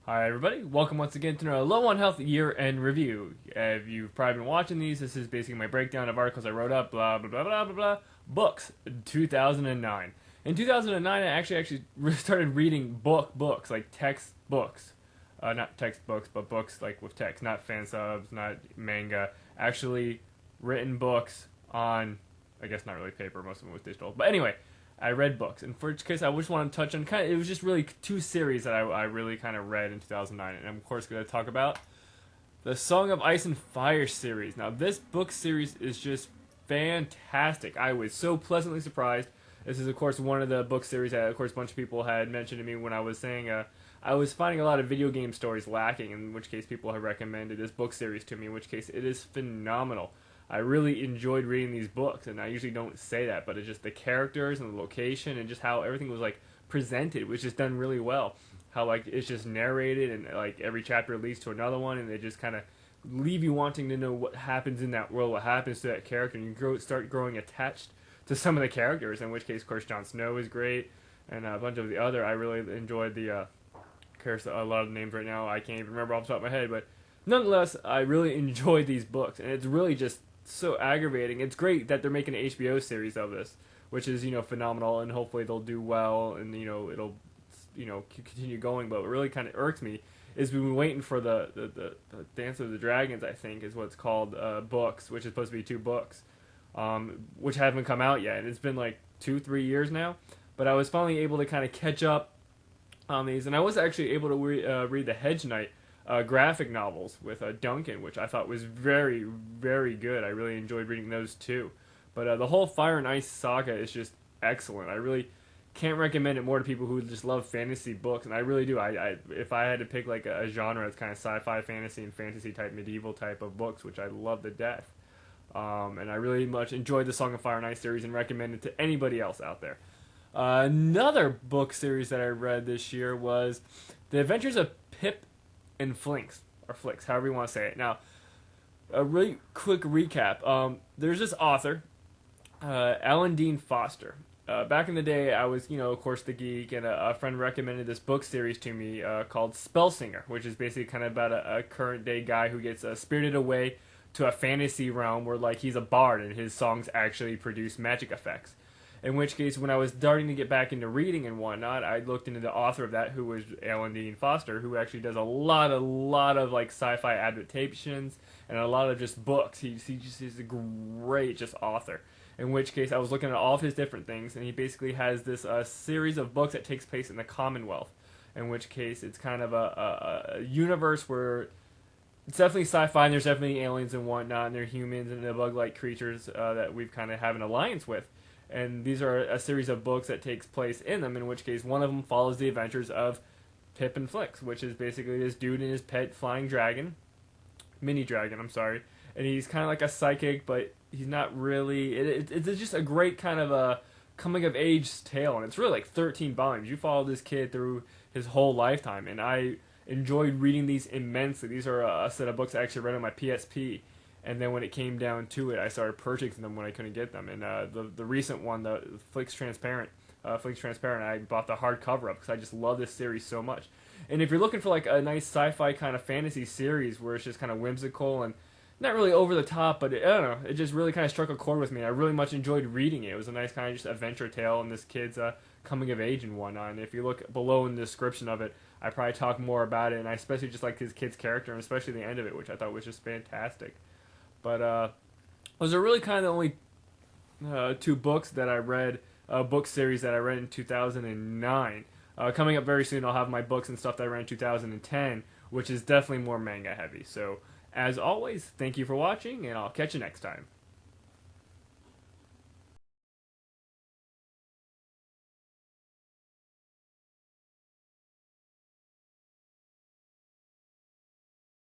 Hi everybody, welcome once again to another Low on Health year-end review. If you've probably been watching these, this is basically my breakdown of articles I wrote up, blah blah blah blah blah blah. Books, 2009. In 2009, I actually started reading books, like text books. Not textbooks, but books like with text, not fan subs, not manga. Actually written books on, I guess not really paper, most of them was digital. But anyway, I read books, and for each case, I just want to touch on it was just really two series that I really kind of read in 2009, and I'm of course going to talk about the Song of Ice and Fire series. Now, this book series is just fantastic. I was so pleasantly surprised. This is, of course, one of the book series that, of course, a bunch of people had mentioned to me when I was saying I was finding a lot of video game stories lacking, in which case people have recommended this book series to me, in which case it is phenomenal. I really enjoyed reading these books, and I usually don't say that, but it's just the characters and the location and just how everything was like presented was just done really well. How like it's just narrated and like every chapter leads to another one, and they just kind of leave you wanting to know what happens in that world, what happens to that character, and you start growing attached to some of the characters. In which case, of course, Jon Snow is great, and a bunch of the other. I really enjoyed the. A lot of the names right now I can't even remember off the top of my head, but nonetheless, I really enjoyed these books, and it's really just so aggravating. It's great that they're making an HBO series of this, which is phenomenal, and hopefully they'll do well, and it'll continue going. But what really kind of irks me is we've been waiting for the Dance of the Dragons, I think is what it's called, books, which is supposed to be two books, which haven't come out yet, and it's been like 2-3 years now. But I was finally able to kind of catch up on these, and I was actually able to read the Hedge Knight graphic novels with Duncan, which I thought was very, very good. I really enjoyed reading those too. But the whole Fire and Ice saga is just excellent. I really can't recommend it more to people who just love fantasy books, and I really do. I if I had to pick like a genre, it's kind of sci-fi, fantasy, and fantasy type, medieval type of books, which I love to death. And I really much enjoyed the Song of Fire and Ice series and recommend it to anybody else out there. Another book series that I read this year was The Adventures of Pip and Flinks, or Flicks, however you want to say it. Now, a really quick recap. There's this author, Alan Dean Foster. Back in the day, I was, of course, the geek, and a friend recommended this book series to me called Spellsinger, which is basically kind of about a current-day guy who gets spirited away to a fantasy realm where, like, he's a bard, and his songs actually produce magic effects. In which case, when I was starting to get back into reading and whatnot, I looked into the author of that, who was Alan Dean Foster, who actually does a lot of like sci-fi adaptations and a lot of just books. He just is a great just author. In which case, I was looking at all of his different things, and he basically has this series of books that takes place in the Commonwealth. In which case, it's kind of a universe where it's definitely sci-fi, and there's definitely aliens and whatnot, and they're humans and the bug-like creatures that we've kind of have an alliance with. And these are a series of books that takes place in them, in which case one of them follows the adventures of Pip and Flicks, which is basically this dude and his pet flying dragon, mini dragon, I'm sorry. And he's kind of like a psychic, but he's not really. It's just a great kind of a coming-of-age tale, and it's really like 13 volumes. You follow this kid through his whole lifetime, and I enjoyed reading these immensely. These are a set of books I actually read on my PSP. And then when it came down to it, I started purchasing them when I couldn't get them. And the recent one, the Flicks Transparent, I bought the hardcover of because I just love this series so much. And if you're looking for like a nice sci-fi kind of fantasy series where it's just kind of whimsical and not really over the top, but I don't know, it just really kind of struck a chord with me. I really much enjoyed reading it. It was a nice kind of just adventure tale and this kid's coming of age and whatnot. And if you look below in the description of it, I probably talk more about it. And I especially just like his kid's character, and especially the end of it, which I thought was just fantastic. But those are really kind of the only two books that I read, book series that I read in 2009. Coming up very soon, I'll have my books and stuff that I read in 2010, which is definitely more manga heavy. So, as always, thank you for watching, and I'll catch you next time.